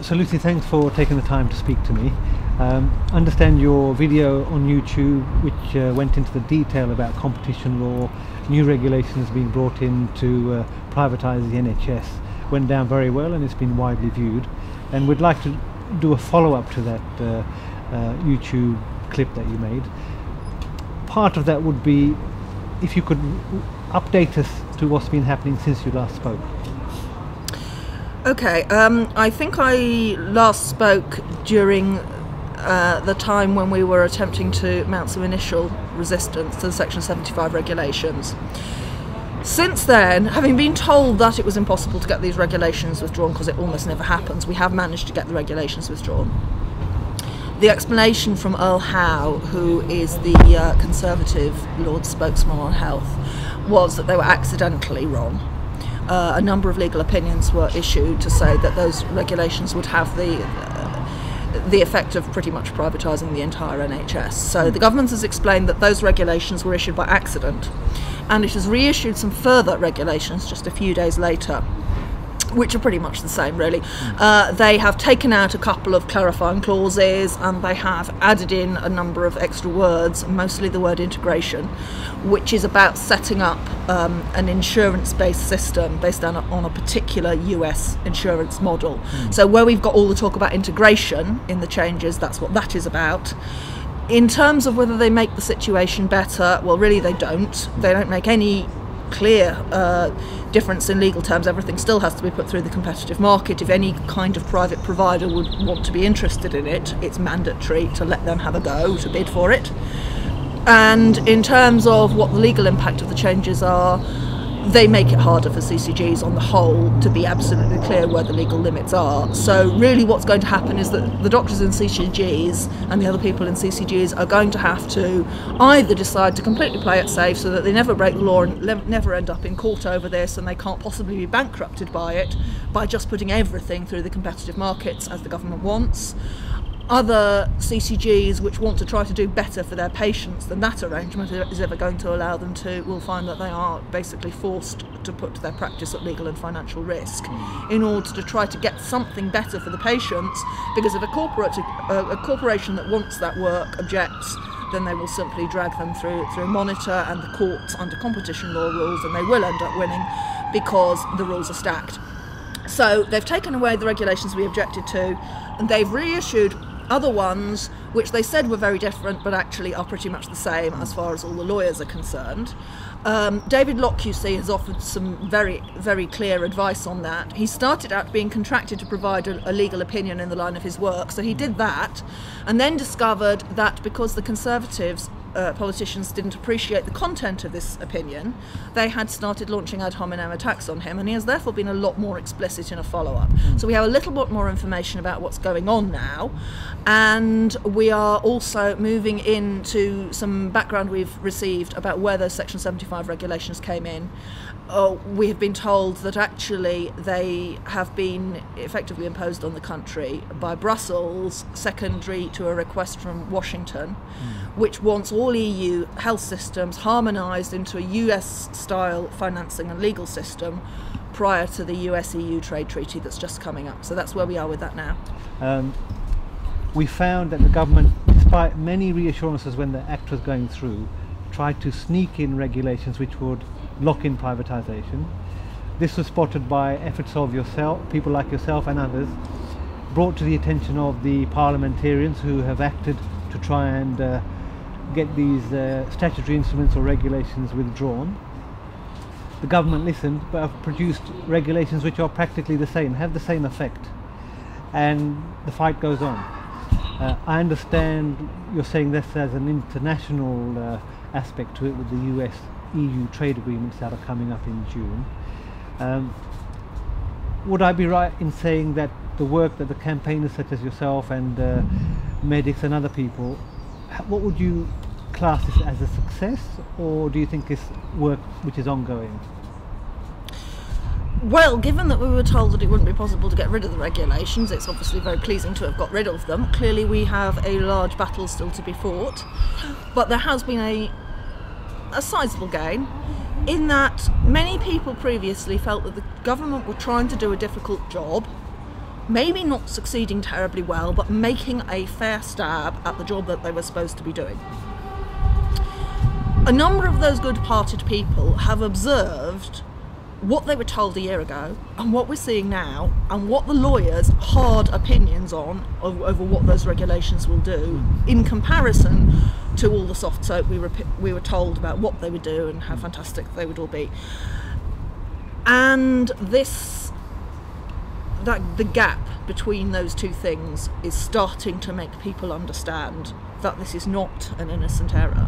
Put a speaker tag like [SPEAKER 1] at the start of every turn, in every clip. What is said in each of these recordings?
[SPEAKER 1] So Lucy, thanks for taking the time to speak to me. Understand your video on YouTube, which went into the detail about competition law, new regulations being brought in to privatise the NHS, went down very well and it's been widely viewed. And we'd like to do a follow-up to that YouTube clip that you made. Part of that would be if you could update us to what's been happening since you last spoke.
[SPEAKER 2] Okay, I think I last spoke during the time when we were attempting to mount some initial resistance to the Section 75 regulations. Since then, having been told that it was impossible to get these regulations withdrawn because it almost never happens, we have managed to get the regulations withdrawn. The explanation from Earl Howe, who is the Conservative Lord spokesman on health, was that they were accidentally wrong. A number of legal opinions were issued to say that those regulations would have the effect of pretty much privatising the entire NHS. So the government has explained that those regulations were issued by accident, and it has reissued some further regulations just a few days later, which are pretty much the same, really. They have taken out a couple of clarifying clauses and they have added in a number of extra words, mostly the word integration, which is about setting up an insurance-based system based on a particular US insurance model. So where we've got all the talk about integration in the changes, that's what that is about. In terms of whether they make the situation better, well, really they don't. They don't make any clear difference in legal terms. Everything still has to be put through the competitive market. If any kind of private provider would want to be interested in it, it's mandatory to let them have a go to bid for it. And in terms of what the legal impact of the changes are, they make it harder for CCGs on the whole to be absolutely clear where the legal limits are. So really what's going to happen is that the doctors in CCGs and the other people in CCGs are going to have to either decide to completely play it safe so that they never break the law and never end up in court over this and they can't possibly be bankrupted by it, by just putting everything through the competitive markets as the government wants. Other CCGs which want to try to do better for their patients than that arrangement is ever going to allow them to will find that they are basically forced to put their practice at legal and financial risk in order to try to get something better for the patients, because if a corporation that wants that work objects, then they will simply drag them through Monitor and the courts under competition law rules, and they will end up winning because the rules are stacked. So they've taken away the regulations we objected to and they've reissued other ones which they said were very different but actually are pretty much the same as far as all the lawyers are concerned. David Locke, you see, has offered some very, very clear advice on that. He started out being contracted to provide a legal opinion in the line of his work, so he did that and then discovered that because the Conservatives politicians didn't appreciate the content of this opinion, they had started launching ad hominem attacks on him, and he has therefore been a lot more explicit in a follow-up. So we have a little bit more information about what's going on now, and we are also moving into some background we've received about where those Section 75 regulations came in. We have been told that actually they have been effectively imposed on the country by Brussels, secondary to a request from Washington, which wants all EU health systems harmonised into a US-style financing and legal system prior to the US-EU trade treaty that's just coming up. So that's where we are with that now.
[SPEAKER 1] We found that the government, despite many reassurances when the Act was going through, tried to sneak in regulations which would lock in privatisation. This was spotted by efforts of people like yourself and others, brought to the attention of the parliamentarians who have acted to try and get these statutory instruments or regulations withdrawn. The government listened but have produced regulations which are practically the same, have the same effect, and the fight goes on. I understand you're saying this as an international aspect to it with the US-EU trade agreements that are coming up in June. Would I be right in saying that the work that the campaigners such as yourself and medics and other people, what would you class this as a success, or do you think it's work which is ongoing?
[SPEAKER 2] Well, given that we were told that it wouldn't be possible to get rid of the regulations, it's obviously very pleasing to have got rid of them. Clearly we have a large battle still to be fought, but there has been a sizable gain in that many people previously felt that the government were trying to do a difficult job maybe not succeeding terribly well, but making a fair stab at the job that they were supposed to be doing. A number of those good-hearted people have observed what they were told a year ago and what we're seeing now, and what the lawyers' hard opinions on over what those regulations will do in comparison to all the soft soap we were told about what they would do and how fantastic they would all be. And the gap between those two things is starting to make people understand that this is not an innocent error.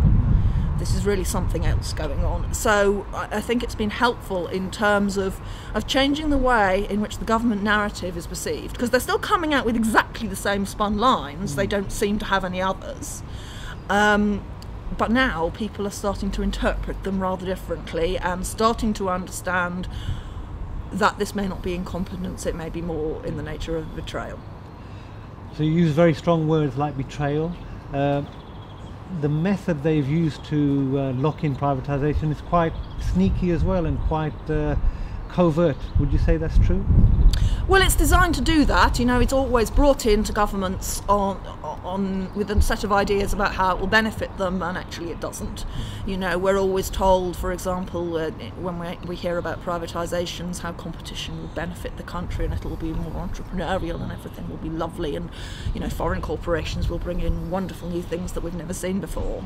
[SPEAKER 2] This is really something else going on. So I think it's been helpful in terms of changing the way in which the government narrative is perceived, because they're still coming out with exactly the same spun lines. They don't seem to have any others. But now people are starting to interpret them rather differently and starting to understand that this may not be incompetence, it may be more in the nature of betrayal.
[SPEAKER 1] So you use very strong words like betrayal. The method they've used to lock in privatisation is quite sneaky as well, and quite covert. Would you say that's true?
[SPEAKER 2] Well, it's designed to do that. You know, it's always brought into governments with a set of ideas about how it will benefit them, and actually it doesn't. You know, we're always told, for example, when we hear about privatisations, how competition will benefit the country and it'll be more entrepreneurial and everything will be lovely, and, you know, foreign corporations will bring in wonderful new things that we've never seen before.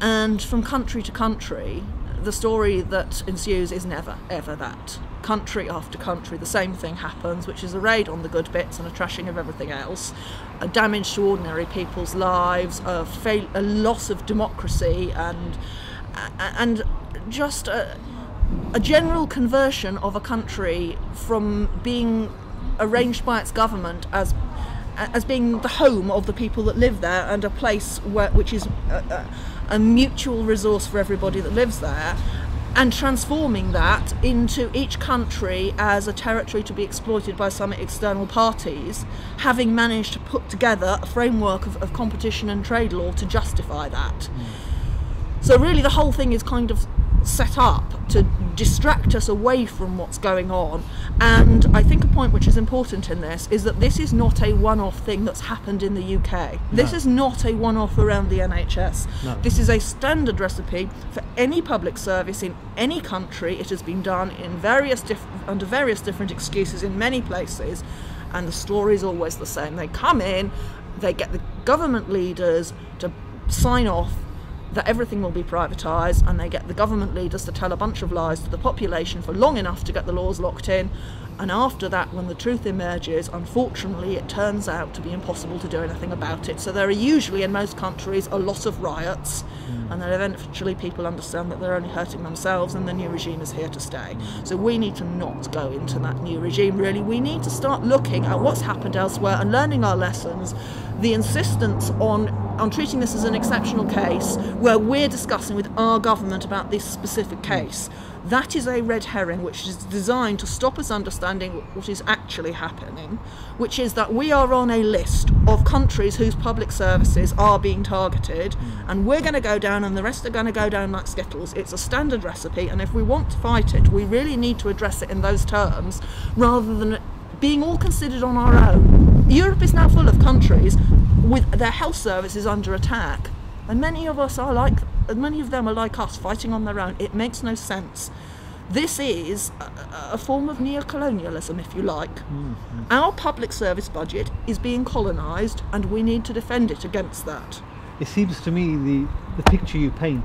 [SPEAKER 2] And from country to country, the story that ensues is never, ever that. Country after country, the same thing happens, which is a raid on the good bits and a trashing of everything else, a damage to ordinary people's lives, a loss of democracy, and just a general conversion of a country from being arranged by its government as being the home of the people that live there, and a place which is a mutual resource for everybody that lives there, and transforming that into each country as a territory to be exploited by some external parties, having managed to put together a framework of competition and trade law to justify that. So really the whole thing is kind of set up to distract us away from what's going on. And I think a point which is important in this is that this is not a one-off thing that's happened in the UK. This is not a one-off around the NHS. This is a standard recipe for any public service in any country. It has been done in under various different excuses in many places, and the story is always the same. They come in, they get the government leaders to sign off that everything will be privatised, and they get the government leaders to tell a bunch of lies to the population for long enough to get the laws locked in, and after that, when the truth emerges, unfortunately it turns out to be impossible to do anything about it. So there are usually, in most countries, a lot of riots, and then eventually people understand that they're only hurting themselves, and the new regime is here to stay. So we need to not go into that new regime, really. We need to start looking at what's happened elsewhere and learning our lessons. The insistence on treating this as an exceptional case where we're discussing with our government about this specific case, that is a red herring which is designed to stop us understanding what is actually happening, which is that we are on a list of countries whose public services are being targeted, and we're going to go down and the rest are going to go down like Skittles. It's a standard recipe, and if we want to fight it, we really need to address it in those terms rather than being all considered on our own. Europe is now full of countries with their health services under attack, and many of them are like us, fighting on their own. It makes no sense. This is a form of neocolonialism, if you like. Our public service budget is being colonised, and we need to defend it against that.
[SPEAKER 1] It seems to me the picture you paint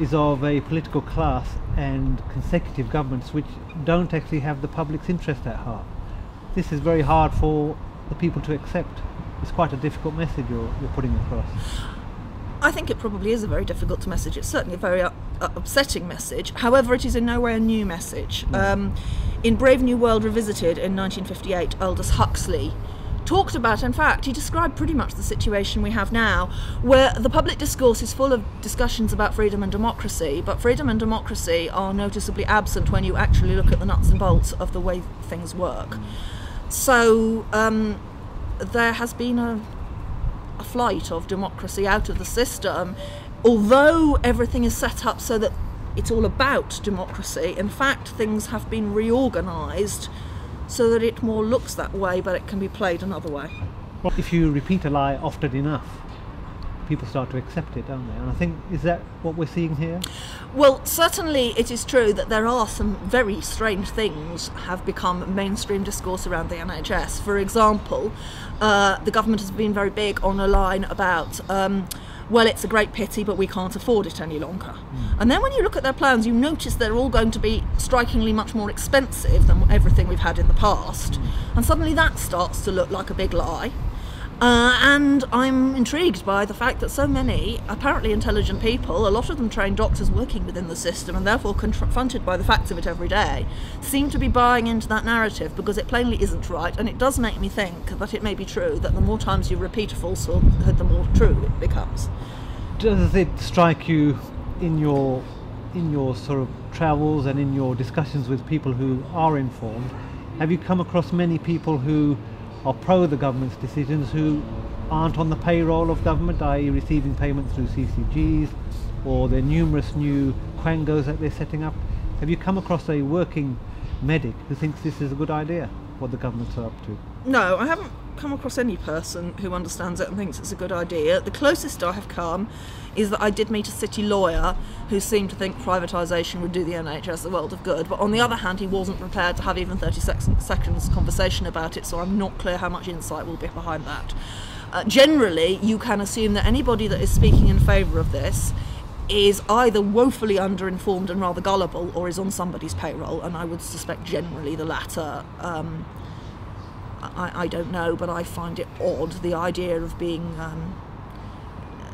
[SPEAKER 1] is of a political class and consecutive governments which don't actually have the public's interest at heart. This is very hard for the people to accept. It's quite a difficult message you're putting across.
[SPEAKER 2] I think it probably is a very difficult message. It's certainly a very upsetting message. However, it is in no way a new message. In Brave New World Revisited in 1958, Aldous Huxley talked about, in fact, he described pretty much the situation we have now, where the public discourse is full of discussions about freedom and democracy, but freedom and democracy are noticeably absent when you actually look at the nuts and bolts of the way things work. So there has been a flight of democracy out of the system. Although everything is set up so that it's all about democracy, in fact things have been reorganised so that it more looks that way, but it can be played another way.
[SPEAKER 1] Well, if you repeat a lie often enough, people start to accept it, don't they? And I think, is that what we're seeing here?
[SPEAKER 2] Well, certainly it is true that there are some very strange things have become mainstream discourse around the NHS. For example, the government has been very big on a line about well, it's a great pity, but we can't afford it any longer. And then when you look at their plans, you notice they're all going to be strikingly much more expensive than everything we've had in the past. And suddenly that starts to look like a big lie. And I'm intrigued by the fact that so many apparently intelligent people, a lot of them trained doctors working within the system and therefore confronted by the facts of it every day, seem to be buying into that narrative, because it plainly isn't right. And it does make me think that it may be true that the more times you repeat a falsehood, the more true it becomes.
[SPEAKER 1] Does it strike you in your sort of travels and in your discussions with people who are informed, have you come across many people who are pro the government's decisions who aren't on the payroll of government, i.e. receiving payments through CCGs, or the numerous new quangos that they're setting up? Have you come across a working medic who thinks this is a good idea, what the governments are up to?
[SPEAKER 2] No, I haven't come across any person who understands it and thinks it's a good idea. The closest I have come is that I did meet a city lawyer who seemed to think privatisation would do the NHS a world of good, but on the other hand he wasn't prepared to have even 30 seconds conversation about it, so I'm not clear how much insight will be behind that. Generally, you can assume that anybody that is speaking in favour of this is either woefully underinformed and rather gullible, or is on somebody's payroll, and I would suspect generally the latter. I don't know, but I find it odd, the idea of being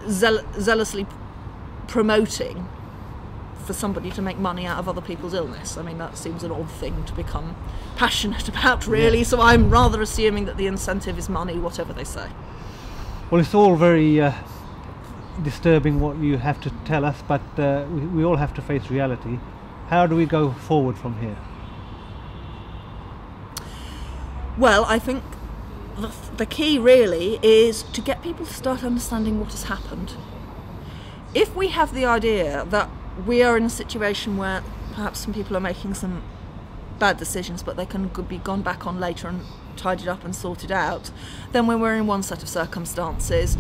[SPEAKER 2] zealously promoting for somebody to make money out of other people's illness. I mean, that seems an odd thing to become passionate about, really. Yeah. So I'm rather assuming that the incentive is money, whatever they say.
[SPEAKER 1] Well, it's all very disturbing what you have to tell us, but we all have to face reality. How do we go forward from here?
[SPEAKER 2] Well, I think the key really is to get people to start understanding what has happened. If we have the idea that we are in a situation where perhaps some people are making some bad decisions, but they can be gone back on later and tidied up and sorted out, then we're in one set of circumstances.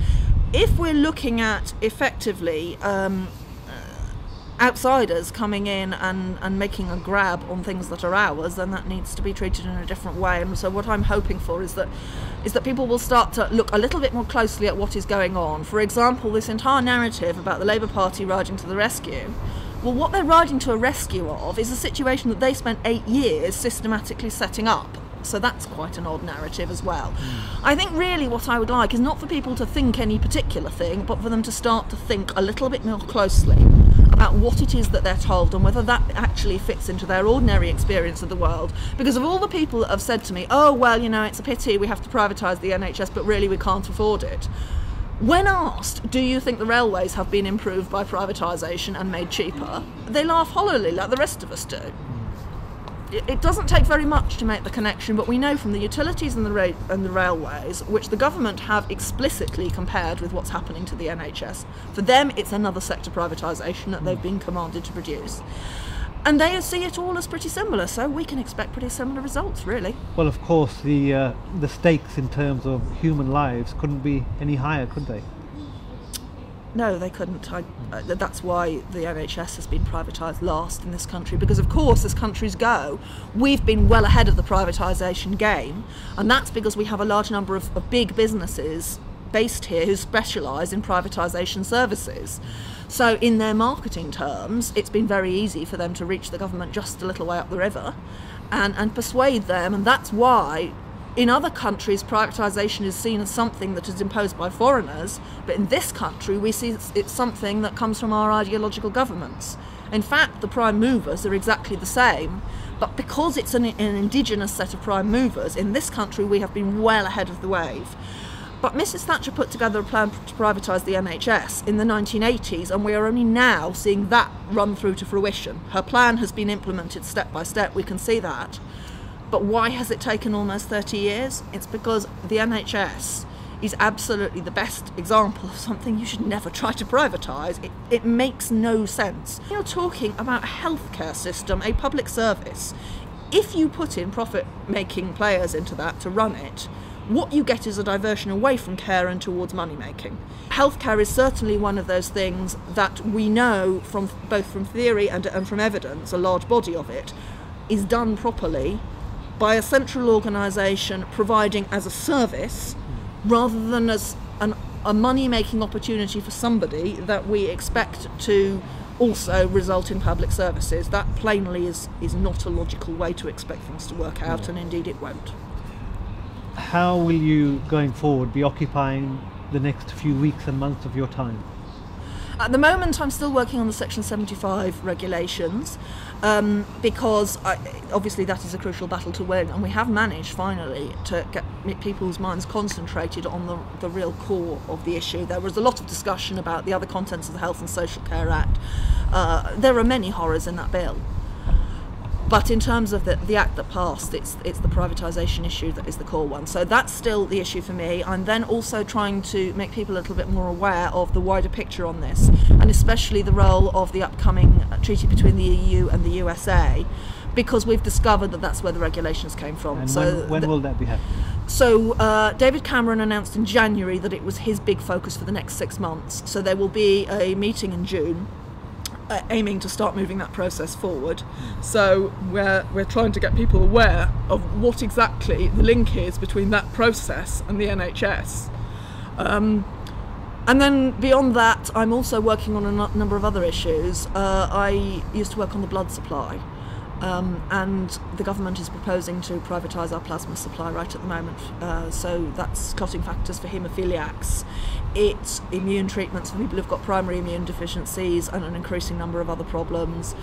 [SPEAKER 2] If we're looking at effectively outsiders coming in and making a grab on things that are ours, then that needs to be treated in a different way. And so what I'm hoping for is that people will start to look a little bit more closely at what is going on. For example, this entire narrative about the Labour Party riding to the rescue, well, what they're riding to a rescue of is a situation that they spent 8 years systematically setting up. So that's quite an odd narrative as well. I think really what I would like is not for people to think any particular thing, but for them to start to think a little bit more closely about what it is that they're told and whether that actually fits into their ordinary experience of the world. Because of all the people that have said to me, oh, well, you know, it's a pity we have to privatise the NHS, but really we can't afford it. When asked, do you think the railways have been improved by privatisation and made cheaper, they laugh hollowly like the rest of us do. It doesn't take very much to make the connection, but we know from the utilities and the railways, which the government have explicitly compared with what's happening to the NHS, for them it's another sector privatisation that they've been commanded to produce. And they see it all as pretty similar, so we can expect pretty similar results, really.
[SPEAKER 1] Well, of course, the stakes in terms of human lives couldn't be any higher, could they?
[SPEAKER 2] No, they couldn't. That's why the NHS has been privatised last in this country, because of course as countries go, we've been well ahead of the privatisation game, and that's because we have a large number of big businesses based here who specialise in privatisation services. So in their marketing terms, it's been very easy for them to reach the government just a little way up the river and persuade them, and that's why in other countries, privatisation is seen as something that is imposed by foreigners, but in this country we see it's something that comes from our ideological governments. In fact, the prime movers are exactly the same, but because it's an indigenous set of prime movers, in this country we have been well ahead of the wave. But Mrs Thatcher put together a plan to privatise the NHS in the 1980s, and we are only now seeing that run through to fruition. Her plan has been implemented step by step, we can see that. But why has it taken almost 30 years? It's because the NHS is absolutely the best example of something you should never try to privatise. It makes no sense. You're talking about a healthcare system, a public service, if you put in profit-making players into that to run it, what you get is a diversion away from care and towards money-making. Healthcare is certainly one of those things that we know from both from theory and from evidence, a large body of it, is done properly by a central organisation providing as a service rather than as a money-making opportunity for somebody that we expect to also result in public services. That plainly is not a logical way to expect things to work out, and indeed it won't.
[SPEAKER 1] How will you, going forward, be occupying the next few weeks and months of your time?
[SPEAKER 2] At the moment, I'm still working on the Section 75 regulations because obviously that is a crucial battle to win, and we have managed finally to get people's minds concentrated on the real core of the issue. There was a lot of discussion about the other contents of the Health and Social Care Act. There are many horrors in that bill. But in terms of the act that passed, it's the privatisation issue that is the core one. So that's still the issue for me. I'm then also trying to make people a little bit more aware of the wider picture on this, and especially the role of the upcoming treaty between the EU and the USA, because we've discovered that that's where the regulations came from.
[SPEAKER 1] And
[SPEAKER 2] so
[SPEAKER 1] when will that be happening?
[SPEAKER 2] So David Cameron announced in January that it was his big focus for the next 6 months. So there will be a meeting in June aiming to start moving that process forward. So we're trying to get people aware of what exactly the link is between that process and the NHS. And then beyond that, I'm also working on a number of other issues. I used to work on the blood supply, and the government is proposing to privatise our plasma supply right at the moment. So that's clotting factors for haemophiliacs. It's immune treatments for people who've got primary immune deficiencies and an increasing number of other problems.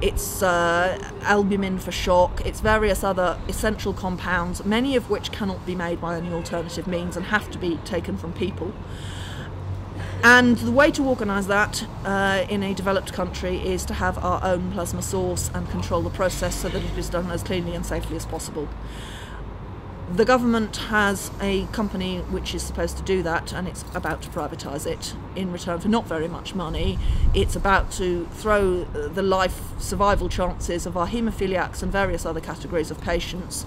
[SPEAKER 2] It's albumin for shock. It's various other essential compounds, many of which cannot be made by any alternative means and have to be taken from people. And the way to organise that in a developed country is to have our own plasma source and control the process so that it is done as cleanly and safely as possible. The government has a company which is supposed to do that, and it's about to privatise it in return for not very much money. It's about to throw the life survival chances of our haemophiliacs and various other categories of patients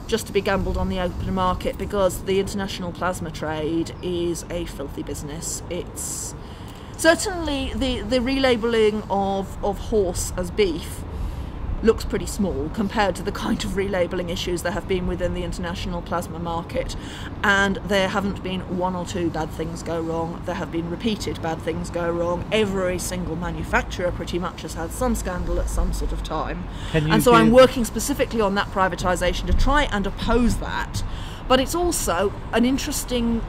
[SPEAKER 2] just to be gambled on the open market, because the international plasma trade is a filthy business. It's certainly the relabelling of horse as beef looks pretty small compared to the kind of relabelling issues there have been within the international plasma market, and there haven't been one or two bad things go wrong. There have been repeated bad things go wrong. Every single manufacturer pretty much has had some scandal at some sort of time, and so I'm working specifically on that privatisation to try and oppose that. But it's also an interesting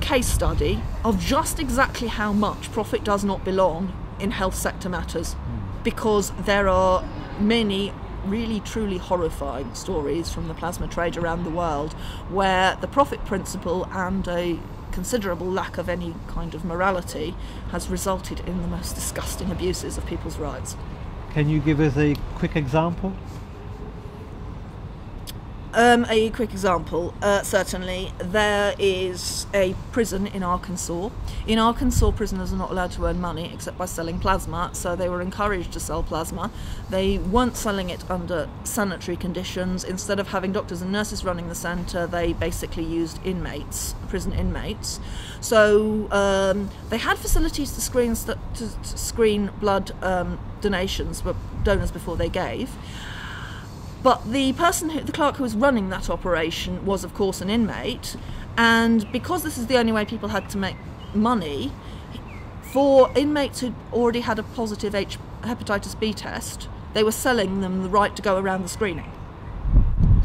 [SPEAKER 2] case study of just exactly how much profit does not belong in health sector matters, because there are many really truly horrifying stories from the plasma trade around the world where the profit principle and a considerable lack of any kind of morality has resulted in the most disgusting abuses of people's rights.
[SPEAKER 1] Can you give us a quick example?
[SPEAKER 2] A quick example, certainly. There is a prison in Arkansas. In Arkansas, prisoners are not allowed to earn money except by selling plasma, so they were encouraged to sell plasma. They weren't selling it under sanitary conditions. Instead of having doctors and nurses running the centre, they basically used inmates, prison inmates. So they had facilities to screen blood donations, but donors before they gave. But the clerk who was running that operation was, of course, an inmate, and because this is the only way people had to make money, for inmates who'd already had a positive hepatitis B test, they were selling them the right to go around the screening.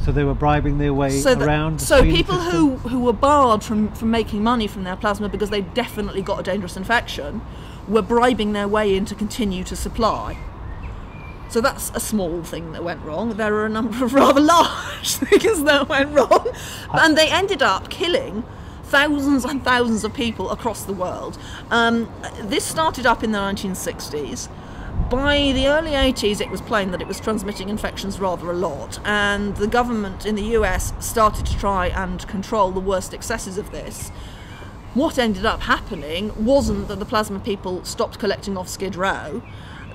[SPEAKER 1] So they were bribing their way around the
[SPEAKER 2] So
[SPEAKER 1] screening
[SPEAKER 2] people
[SPEAKER 1] system?
[SPEAKER 2] who were barred from making money from their plasma because they definitely got a dangerous infection were bribing their way in to continue to supply. So that's a small thing that went wrong. There are a number of rather large things that went wrong. And they ended up killing thousands and thousands of people across the world. This started up in the 1960s. By the early 80s, it was plain that it was transmitting infections rather a lot. And the government in the US started to try and control the worst excesses of this. What ended up happening wasn't that the plasma people stopped collecting off Skid Row.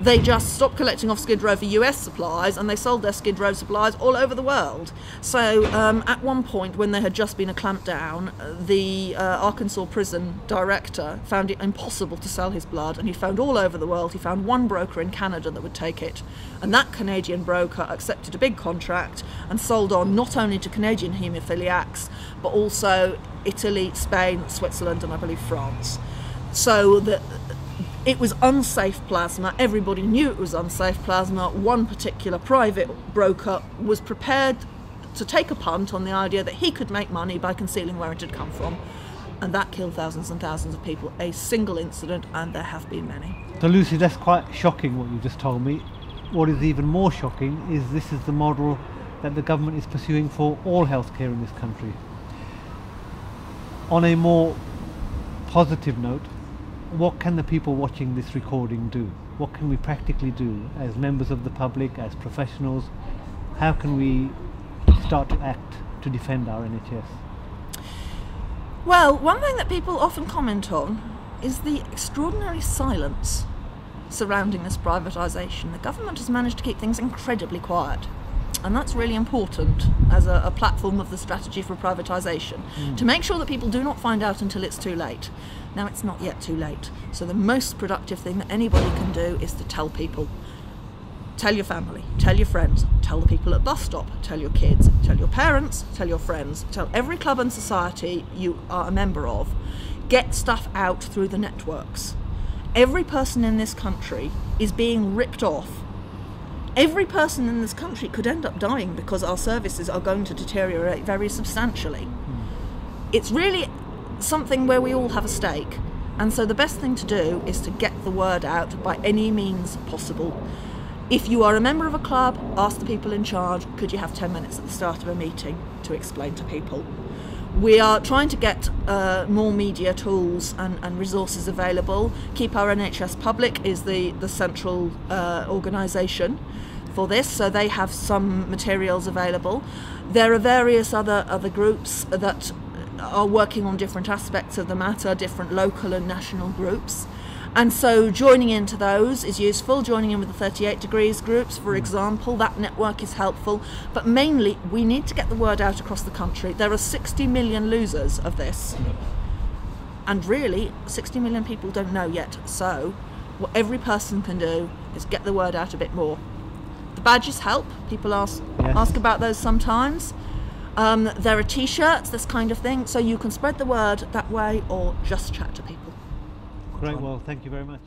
[SPEAKER 2] They just stopped collecting off Skid Row for US supplies, and they sold their Skid Row supplies all over the world. So at one point, when there had just been a clampdown, the Arkansas prison director found it impossible to sell his blood, and he phoned all over the world. He found one broker in Canada that would take it, and that Canadian broker accepted a big contract and sold on not only to Canadian haemophiliacs, but also Italy, Spain, Switzerland, and I believe France. So it was unsafe plasma. Everybody knew it was unsafe plasma. One particular private broker was prepared to take a punt on the idea that he could make money by concealing where it had come from, and that killed thousands and thousands of people. A single incident, and there have been many.
[SPEAKER 1] So Lucy, that's quite shocking what you just told me. What is even more shocking is this is the model that the government is pursuing for all healthcare in this country. On a more positive note, what can the people watching this recording do? What can we practically do as members of the public, as professionals? How can we start to act to defend our NHS?
[SPEAKER 2] Well, one thing that people often comment on is the extraordinary silence surrounding this privatisation. The government has managed to keep things incredibly quiet, and that's really important as a platform of the strategy for privatisation, to make sure that people do not find out until it's too late. Now, it's not yet too late, so the most productive thing that anybody can do is to tell people. Tell your family, tell your friends, tell the people at bus stop, tell your kids, tell your parents, tell your friends, tell every club and society you are a member of. Get stuff out through the networks. Every person in this country is being ripped off. Every person in this country could end up dying because our services are going to deteriorate very substantially. It's really something where we all have a stake, and so the best thing to do is to get the word out by any means possible. If you are a member of a club, ask the people in charge, could you have 10 minutes at the start of a meeting to explain to people? We are trying to get more media tools and resources available. Keep Our NHS Public is the central organisation for this, so they have some materials available. There are various other groups that are working on different aspects of the matter, different local and national groups. And so joining into those is useful. Joining in with the 38 Degrees groups, for example, that network is helpful. But mainly, we need to get the word out across the country. There are 60 million losers of this. And really, 60 million people don't know yet. So what every person can do is get the word out a bit more. The badges help. People ask about those sometimes. There are t-shirts, this kind of thing. So you can spread the word that way or just chat to people.
[SPEAKER 1] Great, well, thank you very much.